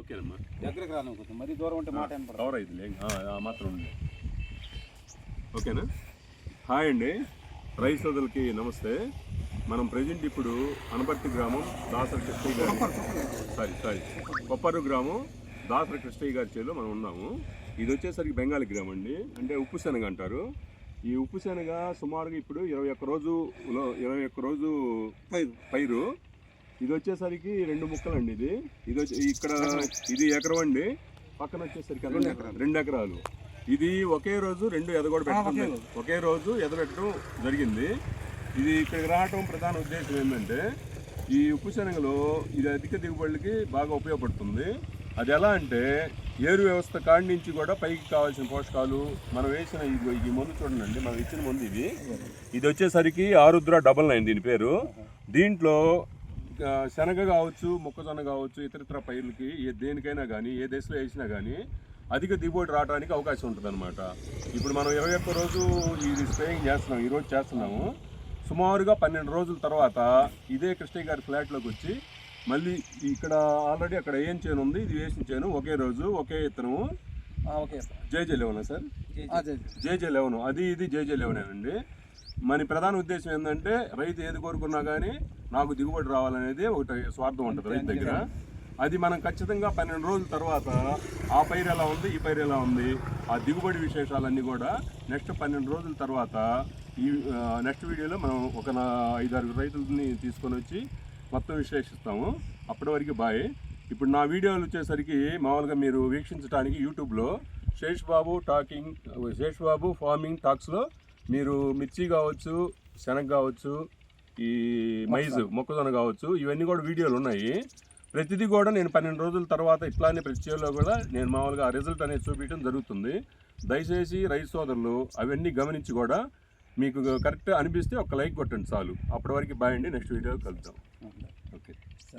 ఓకేనమ్మా. దగ్గరకు రాను మరి దూరం ఉంటే మాట కవర్ అవుతుంది మాత్రం ఉంది. ఓకేనా. హాయ్ అండి, రైతు సోదరులకి నమస్తే. మనం ప్రజెంట్ ఇప్పుడు అనపర్తి గ్రామం దాసరి కృష్ణయ్య గారి కొప్పరు గ్రామం దాసరి కృష్ణయ్య గారి చేలో మనం ఉన్నాము. ఇది వచ్చేసరికి బెంగాలీ గ్రామం అండి, అంటే ఉప్పు శనగ అంటారు. ఈ ఉప్పు శనగ సుమారుగా ఇప్పుడు 21 రోజు పైరు. ఇది వచ్చేసరికి 2 ముక్కలు అండి. ఇది ఇక్కడ ఇది ఎకరం అండి, పక్కన వచ్చేసరికి 2 ఎకరాలు. ఇది ఒకే రోజు 2 ఎదగొడబెట్టడం, ఒకే రోజు ఎదబెట్టడం జరిగింది. ఇది ఇక్కడికి రావడం ప్రధాన ఉద్దేశం ఏంటంటే, ఈ ఉప్పు శనగలో ఇది అధిక దిగుబడులకి బాగా ఉపయోగపడుతుంది. అది ఎలా అంటే, ఏరు వ్యవస్థ కాడి నుంచి కూడా పైకి కావాల్సిన పోషకాలు మనం వేసిన ఈ మందు చూడండి, మనం ఇచ్చిన మందు ఇది వచ్చేసరికి ఆరుద్ర 99 దీని పేరు. దీంట్లో శనగ కావచ్చు, మొక్కజొన్న కావచ్చు, ఇతరితర పైర్లకి దేనికైనా కానీ, ఏ దశలో వేసినా కానీ అధిక దిగుబడి రావడానికి అవకాశం ఉంటుంది అనమాట. ఇప్పుడు మనం 21 రోజు ఇది స్ప్రేయింగ్ చేస్తున్నాం, ఈరోజు చేస్తున్నాము. సుమారుగా 12 రోజుల తర్వాత ఇదే కృష్ణయ్య గారి ఫ్లాట్లోకి వచ్చి మళ్ళీ ఇక్కడ ఆల్రెడీ అక్కడ ఏం చేను ఉంది, ఇది వేసిన చేను ఒకే రోజు ఒకే ఇత్తనము. JJ11 సార్, JJ11 అది ఇది JJ11 అండి. మన ప్రధాన ఉద్దేశం ఏంటంటే, రైతు ఏది కోరుకున్నా కానీ నాకు దిగుబడి రావాలనేది ఒకటి స్వార్థం ఉంటుంది రైతు దగ్గర. అది మనం ఖచ్చితంగా 12 రోజుల తర్వాత ఆ పైరు ఎలా ఉంది, ఈ పైరు ఎలా ఉంది, ఆ దిగుబడి విశేషాలన్నీ కూడా నెక్స్ట్ 12 రోజుల తర్వాత ఈ నెక్స్ట్ వీడియోలో మనం ఒక 5-6 రైతులని తీసుకొని వచ్చి మొత్తం విశ్లేషిస్తాము. అప్పటి వరకు బాయ్. ఇప్పుడు నా వీడియోలు వచ్చేసరికి మామూలుగా మీరు వీక్షించడానికి యూట్యూబ్లో శేష్ బాబు ఫార్మింగ్ టాక్స్లో మీరు మిర్చి కావచ్చు, శనగ కావచ్చు, ఈ మైజ్ మొక్కజొన్న కావచ్చు, ఇవన్నీ కూడా వీడియోలు ఉన్నాయి. ప్రతిదీ కూడా నేను 12 రోజుల తర్వాత ఇట్లానే ప్రతి చేలో కూడా నేను మామూలుగా రిజల్ట్ అనేది చూపించడం జరుగుతుంది. దయచేసి రైతు సోదరులు అవన్నీ గమనించి కూడా మీకు కరెక్ట్ అనిపిస్తే ఒక లైక్ కొట్టండి చాలు. అప్పటి వరకు బాయ్ అండి, నెక్స్ట్ వీడియో కలుద్దాం.